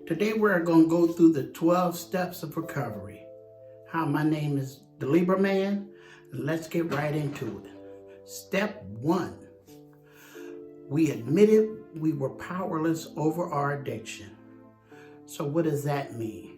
Today we're going to go through the 12 steps of recovery. Hi, my name is the Libra Man. Let's get right into it. Step 1. We admitted we were powerless over our addiction. So what does that mean?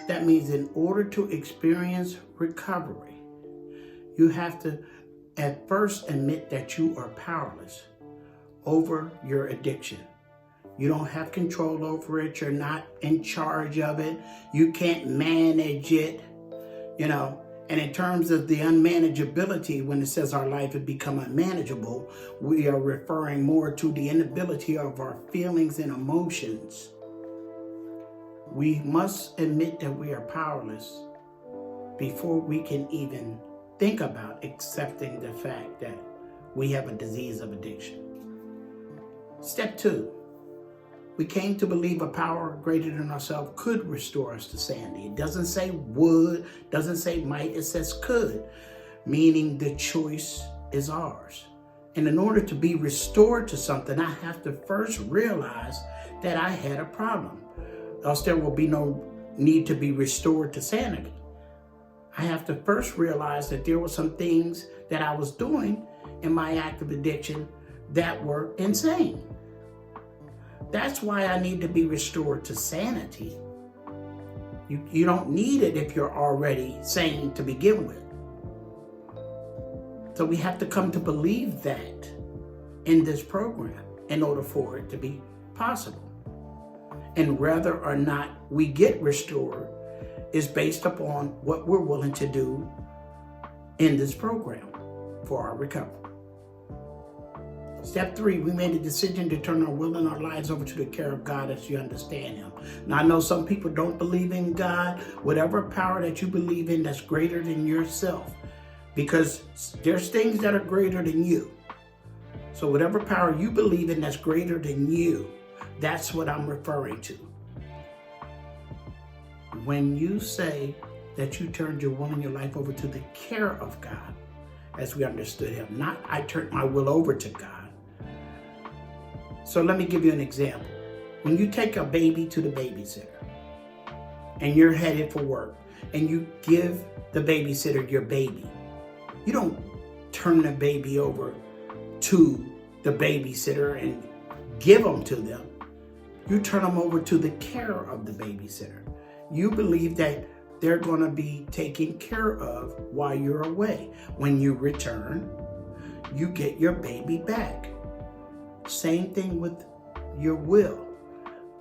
That means in order to experience recovery, you have to at first admit that you are powerless over your addiction. You don't have control over it. You're not in charge of it. You can't manage it, And in terms of the unmanageability, when it says our life has become unmanageable, we are referring more to the inability of our feelings and emotions. We must admit that we are powerless before we can even think about accepting the fact that we have a disease of addiction. Step 2. We came to believe a power greater than ourselves could restore us to sanity. It doesn't say would, doesn't say might, it says could, meaning the choice is ours. And in order to be restored to something, I have to first realize that I had a problem, else there will be no need to be restored to sanity. I have to first realize that there were some things that I was doing in my active addiction that were insane. That's why I need to be restored to sanity. You don't need it if you're already sane to begin with. So we have to come to believe that in this program in order for it to be possible. And whether or not we get restored is based upon what we're willing to do in this program for our recovery. Step 3, we made a decision to turn our will and our lives over to the care of God as you understand Him. Now, I know some people don't believe in God, whatever power that you believe in that's greater than yourself, because there's things that are greater than you. So whatever power you believe in that's greater than you, that's what I'm referring to. When you say that you turned your will and your life over to the care of God, as we understood Him, not I turned my will over to God. So let me give you an example. When you take a baby to the babysitter and you're headed for work and you give the babysitter your baby, you don't turn the baby over to the babysitter and give them to them. You turn them over to the care of the babysitter. You believe that they're going to be taken care of while you're away. When you return, you get your baby back. Same thing with your will.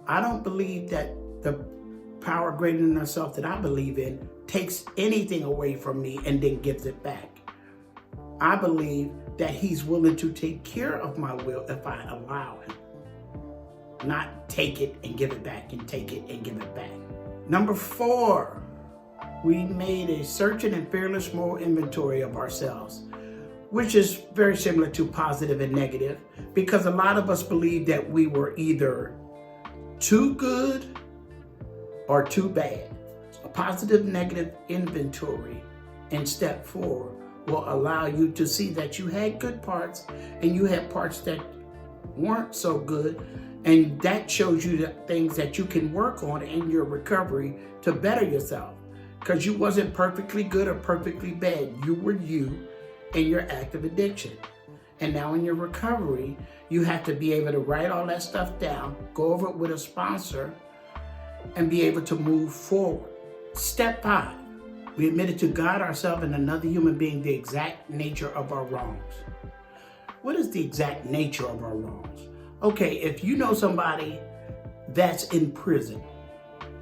I don't believe that the power greater than ourselves that I believe in takes anything away from me and then gives it back. I believe that He's willing to take care of my will if I allow Him. Not take it and give it back and take it and give it back. Number 4, we made a searching and fearless moral inventory of ourselves, which is very similar to positive and negative, because a lot of us believe that we were either too good or too bad. A positive negative inventory in step 4 will allow you to see that you had good parts and you had parts that weren't so good, and that shows you the things that you can work on in your recovery to better yourself, because you wasn't perfectly good or perfectly bad. You were you in your active addiction. And now in your recovery, you have to be able to write all that stuff down, go over it with a sponsor, and be able to move forward. Step 5, we admitted to God, ourselves, and another human being the exact nature of our wrongs. What is the exact nature of our wrongs? Okay, if you know somebody that's in prison,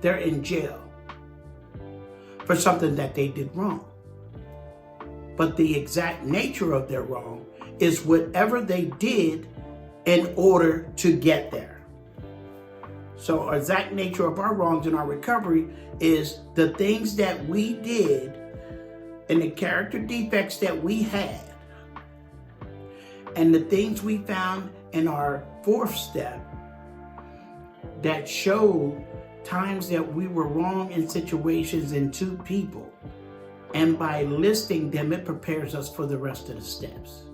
they're in jail for something that they did wrong. But the exact nature of their wrong is whatever they did in order to get there. So our exact nature of our wrongs in our recovery is the things that we did and the character defects that we had, and the things we found in our 4th step that showed times that we were wrong in situations and to people. And by listing them, it prepares us for the rest of the steps,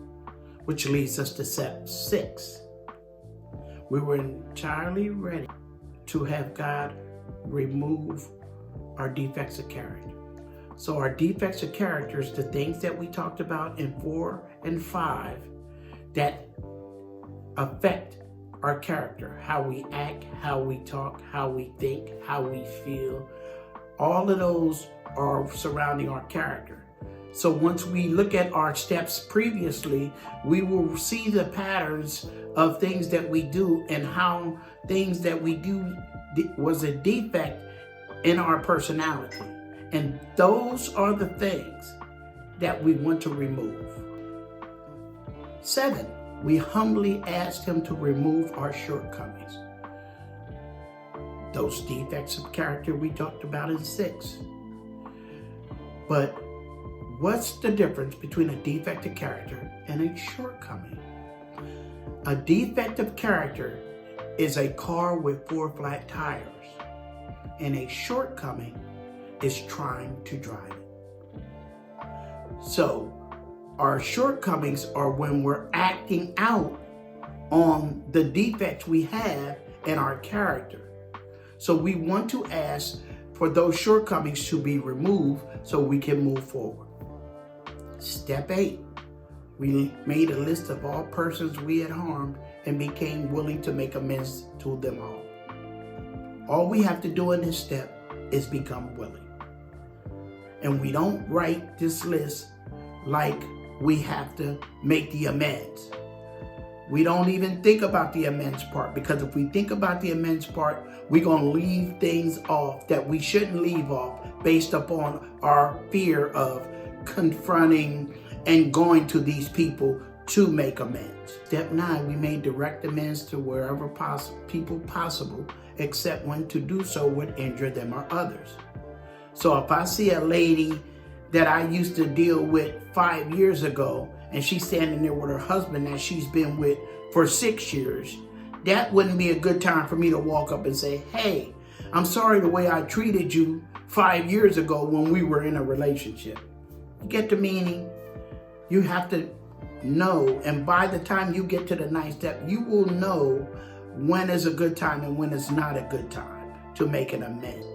which leads us to step 6. We were entirely ready to have God remove our defects of character. So our defects of character is the things that we talked about in 4 and 5 that affect our character, how we act, how we talk, how we think, how we feel. All of those are surrounding our character. So once we look at our steps previously, we will see the patterns of things that we do and how things that we do was a defect in our personality. And those are the things that we want to remove. 7, we humbly asked him to remove our shortcomings. Those defects of character we talked about in 6. But what's the difference between a defect of character and a shortcoming? A defect of character is a car with 4 flat tires, and a shortcoming is trying to drive it. So our shortcomings are when we're acting out on the defects we have in our character. So we want to ask for those shortcomings to be removed so we can move forward. Step 8, we made a list of all persons we had harmed and became willing to make amends to them all. All we have to do in this step is become willing. And we don't write this list like we have to make the amends. We don't even think about the amends part, because if we think about the amends part, we're going to leave things off that we shouldn't leave off based upon our fear of confronting and going to these people to make amends. Step 9, we made direct amends to wherever people possible, except when to do so would injure them or others. So if I see a lady that I used to deal with 5 years ago, and she's standing there with her husband that she's been with for 6 years, that wouldn't be a good time for me to walk up and say, hey, I'm sorry the way I treated you 5 years ago when we were in a relationship. You get the meaning? You have to know, and by the time you get to the 9th step, you will know when is a good time and when is not a good time to make an amends.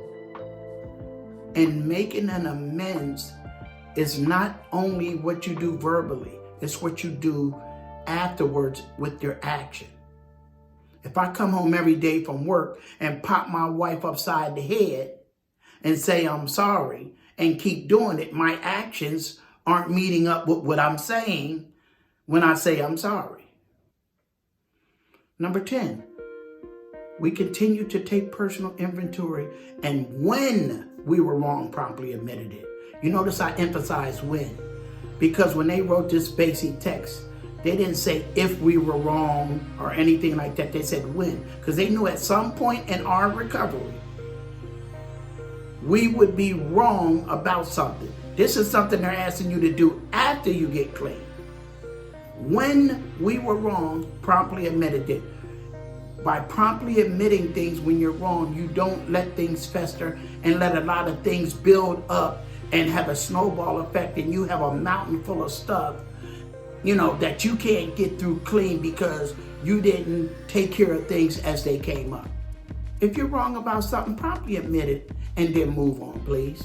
And making an amends is not only what you do verbally, it's what you do afterwards with your action. If I come home every day from work and pop my wife upside the head and say I'm sorry and keep doing it, my actions aren't meeting up with what I'm saying when I say I'm sorry. Number 10, we continue to take personal inventory, and when we were wrong, promptly admitted it. You notice I emphasize when, because when they wrote this basic text, they didn't say if we were wrong or anything like that. They said when, because they knew at some point in our recovery, we would be wrong about something. This is something they're asking you to do after you get clean. When we were wrong, promptly admitted it. By promptly admitting things when you're wrong, you don't let things fester and let a lot of things build up and have a snowball effect, and you have a mountain full of stuff, that you can't get through clean because you didn't take care of things as they came up. If you're wrong about something, promptly admit it and then move on, please.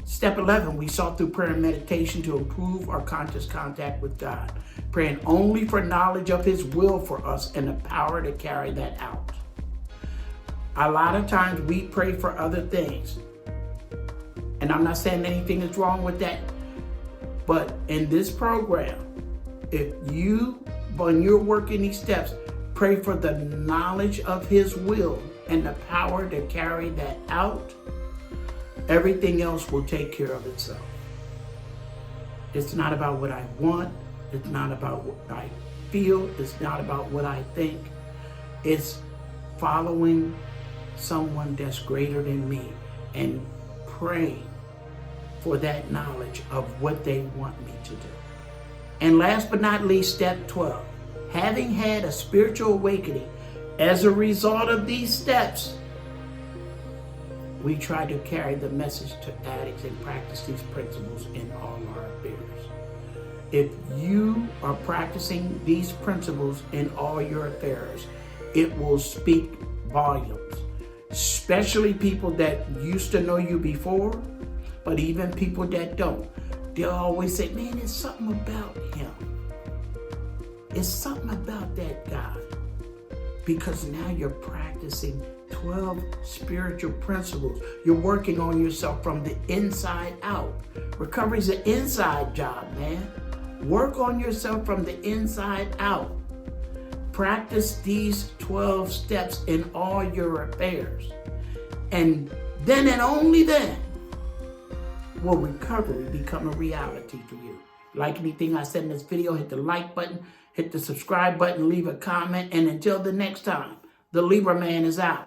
Step 11, we sought through prayer and meditation to improve our conscious contact with God, praying only for knowledge of His will for us and the power to carry that out. A lot of times we pray for other things, and I'm not saying anything is wrong with that, but in this program, if you, when you're working these steps, pray for the knowledge of His will and the power to carry that out, everything else will take care of itself. It's not about what I want. It's not about what I feel. It's not about what I think. It's following someone that's greater than me and praying for that knowledge of what they want me to do. And last but not least, step 12, having had a spiritual awakening as a result of these steps, we try to carry the message to addicts and practice these principles in all our affairs. If you are practicing these principles in all your affairs, it will speak volumes. Especially people that used to know you before, but even people that don't. They'll always say, man, it's something about him. It's something about that God. Because now you're practicing 12 spiritual principles. You're working on yourself from the inside out. Recovery is an inside job, man. Work on yourself from the inside out. Practice these 12 steps in all your affairs. And then and only then will recovery become a reality for you. Like anything I said in this video, hit the like button, hit the subscribe button, leave a comment, and until the next time, the Libra Man is out.